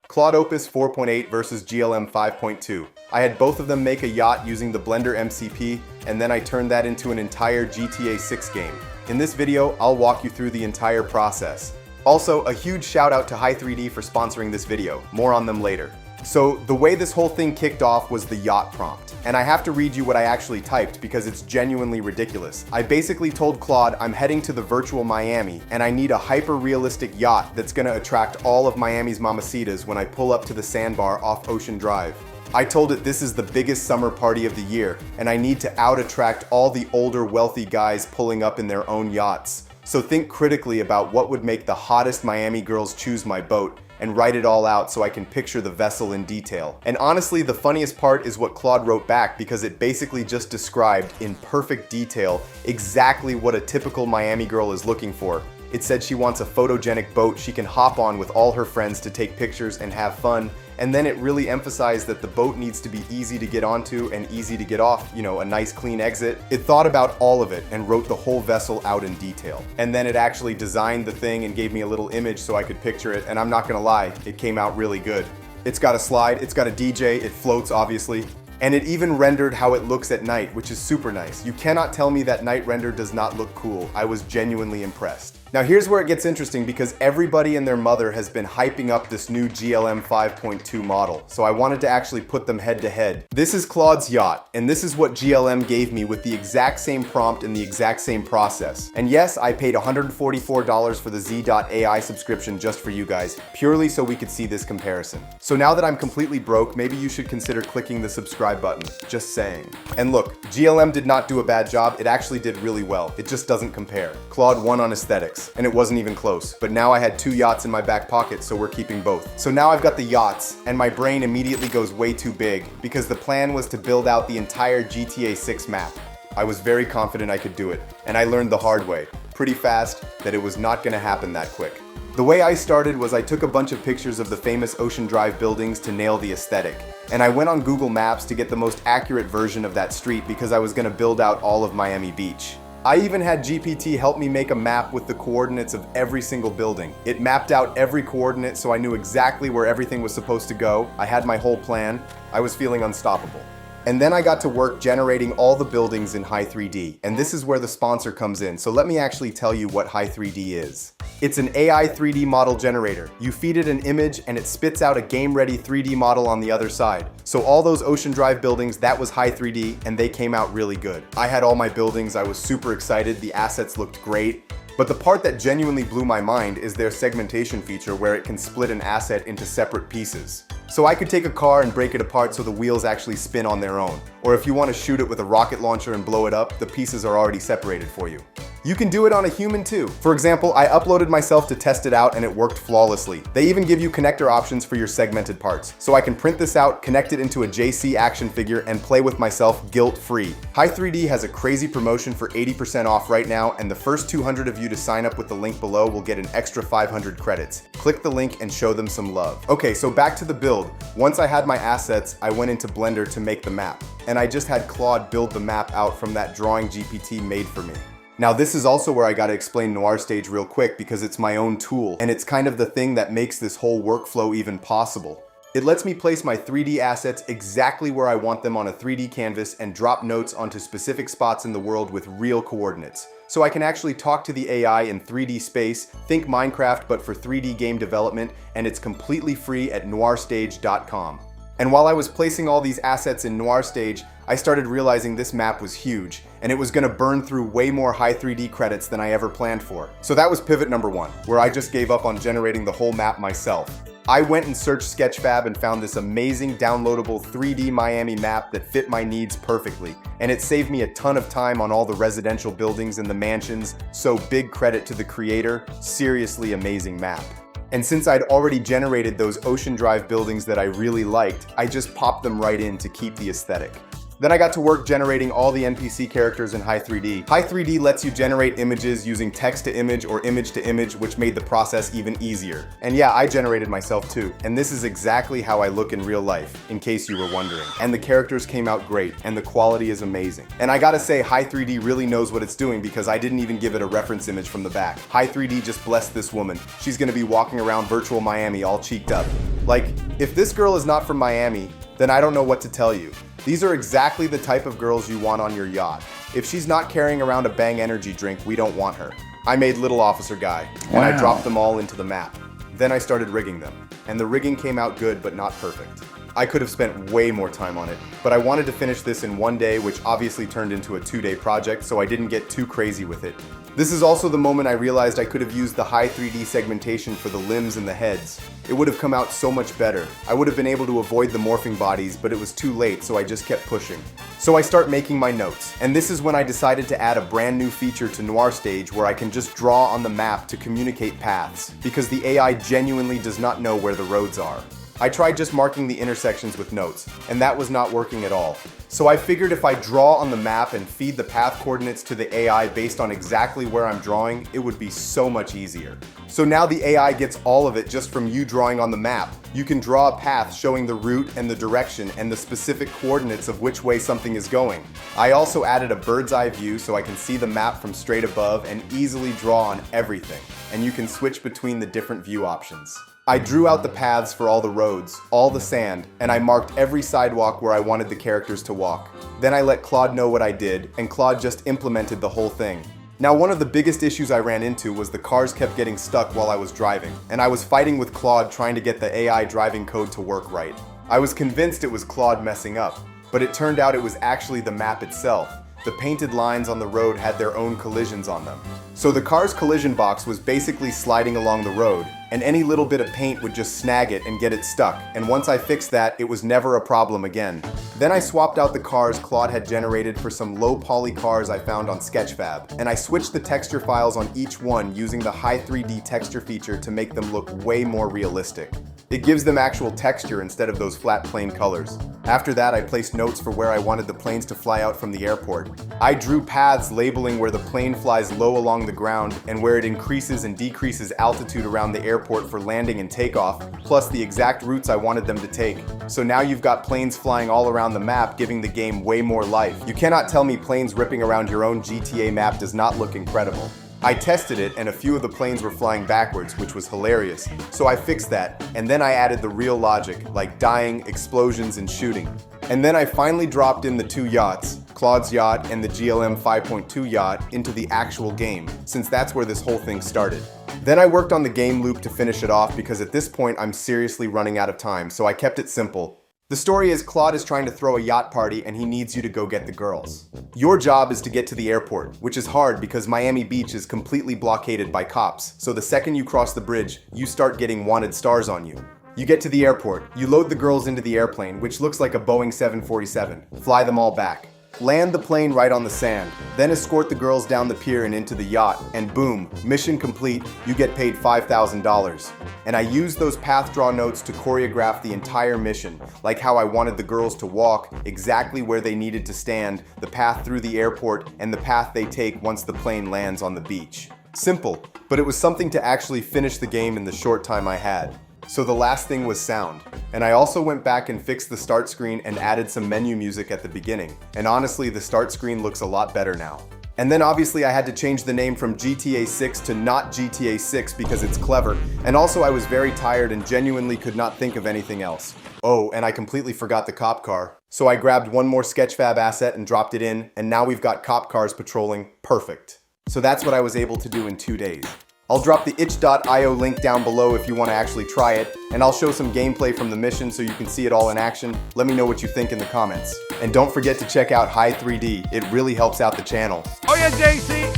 Claude Opus 4.8 versus GLM 5.2. I had both of them make a yacht using the Blender MCP, and then I turned that into an entire GTA6 game. In this video, I'll walk you through the entire process. Also, a huge shout out to Hi3D for sponsoring this video. More on them later. So, the way this whole thing kicked off was the yacht prompt. And I have to read you what I actually typed because it's genuinely ridiculous. I basically told Claude I'm heading to the virtual Miami and I need a hyper-realistic yacht that's gonna attract all of Miami's mamacitas when I pull up to the sandbar off Ocean Drive. I told it this is the biggest summer party of the year and I need to out-attract all the older wealthy guys pulling up in their own yachts. So think critically about what would make the hottest Miami girls choose my boat and write it all out so I can picture the vessel in detail. And honestly, the funniest part is what Claude wrote back because it basically just described in perfect detail exactly what a typical Miami girl is looking for. It said she wants a photogenic boat she can hop on with all her friends to take pictures and have fun. And then it really emphasized that the boat needs to be easy to get onto and easy to get off, you know, a nice clean exit. It thought about all of it and wrote the whole vessel out in detail. And then it actually designed the thing and gave me a little image so I could picture it, and I'm not gonna lie, it came out really good. It's got a slide, it's got a DJ, it floats obviously, and it even rendered how it looks at night, which is super nice. You cannot tell me that night render does not look cool. I was genuinely impressed. Now here's where it gets interesting because everybody and their mother has been hyping up this new GLM 5.2 model, so I wanted to actually put them head to head. This is Claude's yacht, and this is what GLM gave me with the exact same prompt and the exact same process. And yes, I paid $144 for the Z.AI subscription just for you guys, purely so we could see this comparison. So now that I'm completely broke, maybe you should consider clicking the subscribe button, just saying. And look, GLM did not do a bad job, it actually did really well. It just doesn't compare. Claude won on aesthetics. And it wasn't even close. But now I had 2 yachts in my back pocket, so we're keeping both. So now I've got the yachts, and my brain immediately goes way too big because the plan was to build out the entire GTA6 map. I was very confident I could do it, and I learned the hard way, pretty fast, that it was not gonna happen that quick. The way I started was I took a bunch of pictures of the famous Ocean Drive buildings to nail the aesthetic. And I went on Google Maps to get the most accurate version of that street because I was gonna build out all of Miami Beach. I even had GPT help me make a map with the coordinates of every single building. It mapped out every coordinate so I knew exactly where everything was supposed to go. I had my whole plan. I was feeling unstoppable. And then I got to work generating all the buildings in Hi3D, and this is where the sponsor comes in, so let me actually tell you what Hi3D is. It's an AI 3D model generator. You feed it an image and it spits out a game-ready 3D model on the other side. So all those Ocean Drive buildings, that was Hi3D, and they came out really good. I had all my buildings, I was super excited, the assets looked great. But the part that genuinely blew my mind is their segmentation feature where it can split an asset into separate pieces. So I could take a car and break it apart so the wheels actually spin on their own. Or if you want to shoot it with a rocket launcher and blow it up, the pieces are already separated for you. You can do it on a human too. For example, I uploaded myself to test it out and it worked flawlessly. They even give you connector options for your segmented parts. So I can print this out, connect it into a JC action figure, and play with myself guilt-free. Hi3D has a crazy promotion for 80% off right now, and the first 200 of you to sign up with the link below will get an extra 500 credits. Click the link and show them some love. Okay, so back to the build. Once I had my assets, I went into Blender to make the map. And I just had Claude build the map out from that drawing GPT made for me. Now this is also where I gotta explain Noir Stage real quick because it's my own tool and it's kind of the thing that makes this whole workflow even possible. It lets me place my 3D assets exactly where I want them on a 3D canvas and drop notes onto specific spots in the world with real coordinates. So I can actually talk to the AI in 3D space, think Minecraft but for 3D game development, and it's completely free at noirstage.com. And while I was placing all these assets in Noir Stage, I started realizing this map was huge, and it was gonna burn through way more Hi3D credits than I ever planned for. So that was pivot number 1, where I just gave up on generating the whole map myself. I went and searched SKETCHFAB and found this amazing downloadable 3D Miami map that fit my needs perfectly, and it saved me a ton of time on all the residential buildings and the mansions, so big credit to the creator, seriously amazing map. And since I'd already generated those Ocean Drive buildings that I really liked, I just popped them right in to keep the aesthetic. Then I got to work generating all the NPC characters in Hi3D. Hi3D lets you generate images using text to image or image to image, which made the process even easier. And yeah, I generated myself too. And this is exactly how I look in real life, in case you were wondering. And the characters came out great, and the quality is amazing. And I gotta say, Hi3D really knows what it's doing because I didn't even give it a reference image from the back. Hi3D just blessed this woman. She's gonna be walking around virtual Miami all cheeked up. Like, if this girl is not from Miami, then I don't know what to tell you. These are exactly the type of girls you want on your yacht. If she's not carrying around a Bang energy drink, we don't want her. I made Little Officer Guy, and I dropped them all into the map. Then I started rigging them, and the rigging came out good but not perfect. I could have spent way more time on it, but I wanted to finish this in one day, which obviously turned into a 2-day project, so I didn't get too crazy with it. This is also the moment I realized I could have used the Hi3D segmentation for the limbs and the heads. It would have come out so much better. I would have been able to avoid the morphing bodies, but it was too late, so I just kept pushing. So I start making my notes, and this is when I decided to add a brand new feature to Noir Stage where I can just draw on the map to communicate paths, because the AI genuinely does not know where the roads are. I tried just marking the intersections with notes, and that was not working at all. So I figured if I draw on the map and feed the path coordinates to the AI based on exactly where I'm drawing, it would be so much easier. So now the AI gets all of it just from you drawing on the map. You can draw a path showing the route and the direction and the specific coordinates of which way something is going. I also added a bird's eye view so I can see the map from straight above and easily draw on everything. And you can switch between the different view options. I drew out the paths for all the roads, all the sand, and I marked every sidewalk where I wanted the characters to walk. Then I let Claude know what I did, and Claude just implemented the whole thing. Now, one of the biggest issues I ran into was the cars kept getting stuck while I was driving, and I was fighting with Claude trying to get the AI driving code to work right. I was convinced it was Claude messing up, but it turned out it was actually the map itself. The painted lines on the road had their own collisions on them. So the car's collision box was basically sliding along the road, and any little bit of paint would just snag it and get it stuck, and once I fixed that, it was never a problem again. Then I swapped out the cars Claude had generated for some low poly cars I found on SKETCHFAB, and I switched the texture files on each one using the Hi3D texture feature to make them look way more realistic. It gives them actual texture instead of those flat plain colors. After that, I placed notes for where I wanted the planes to fly out from the airport. I drew paths labeling where the plane flies low along the ground and where it increases and decreases altitude around the airport for landing and takeoff, plus the exact routes I wanted them to take. So now you've got planes flying all around the map, giving the game way more life. You cannot tell me planes ripping around your own GTA map does not look incredible. I tested it and a few of the planes were flying backwards, which was hilarious. So I fixed that, and then I added the real logic, like dying, explosions, and shooting. And then I finally dropped in the 2 yachts, Claude's yacht and the GLM 5.2 yacht, into the actual game, since that's where this whole thing started. Then I worked on the game loop to finish it off because at this point I'm seriously running out of time, so I kept it simple. The story is Claude is trying to throw a yacht party and he needs you to go get the girls. Your job is to get to the airport, which is hard because Miami Beach is completely blockaded by cops, so the second you cross the bridge, you start getting wanted stars on you. You get to the airport, you load the girls into the airplane, which looks like a Boeing 747, fly them all back. Land the plane right on the sand, then escort the girls down the pier and into the yacht, and boom, mission complete, you get paid $5,000. And I used those path draw notes to choreograph the entire mission, like how I wanted the girls to walk, exactly where they needed to stand, the path through the airport, and the path they take once the plane lands on the beach. Simple, but it was something to actually finish the game in the short time I had. So the last thing was sound. And I also went back and fixed the start screen and added some menu music at the beginning. And honestly, the start screen looks a lot better now. And then obviously I had to change the name from GTA 6 to not GTA 6 because it's clever. And also I was very tired and genuinely could not think of anything else. Oh, and I completely forgot the cop car. So I grabbed one more SKETCHFAB asset and dropped it in, and now we've got cop cars patrolling. Perfect. So that's what I was able to do in 2 days. I'll drop the itch.io link down below if you want to actually try it, and I'll show some gameplay from the mission so you can see it all in action. Let me know what you think in the comments. And don't forget to check out Hi3D, it really helps out the channel. Oh yeah, JC,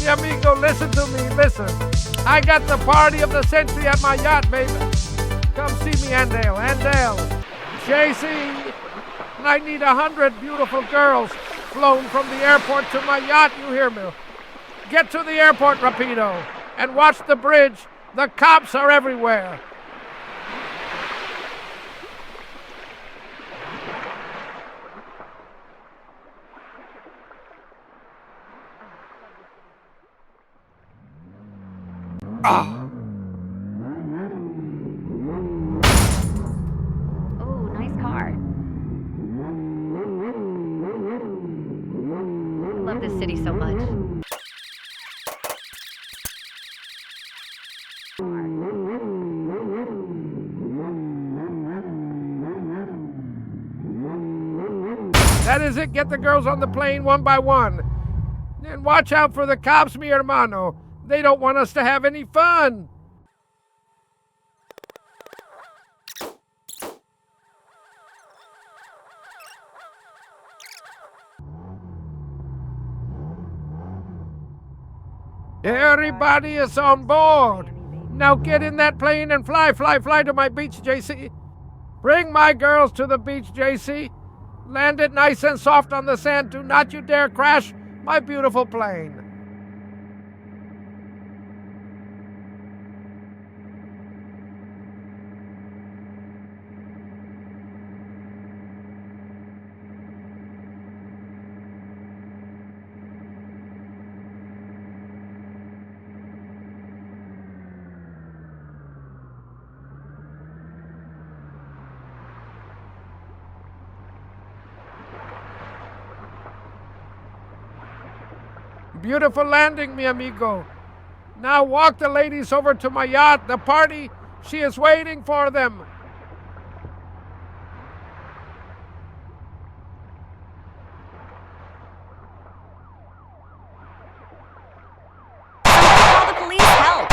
mi amigo, listen to me, listen. I got the party of the century at my yacht, baby. Come see me, Andale. JC, I need 100 beautiful girls flown from the airport to my yacht, you hear me? Get to the airport, Rapido. And watch the bridge. The cops are everywhere. Oh, nice car. I love this city so much. That is it. Get the girls on the plane one by one. And watch out for the cops, mi hermano. They don't want us to have any fun. Everybody is on board. Now get in that plane and fly, fly, fly to my beach, JC. Bring my girls to the beach, JC. Land it nice and soft on the sand. Do not you dare crash my beautiful plane. Beautiful landing, mi amigo. Now walk the ladies over to my yacht. The party, she is waiting for them. Call the police, help!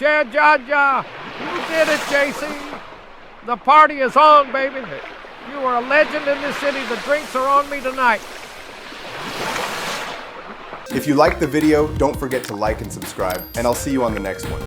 Ja, ja, ja. You did it, JC. The party is on, baby. You are a legend in this city. The drinks are on me tonight. If you liked the video, don't forget to like and subscribe, and I'll see you on the next one.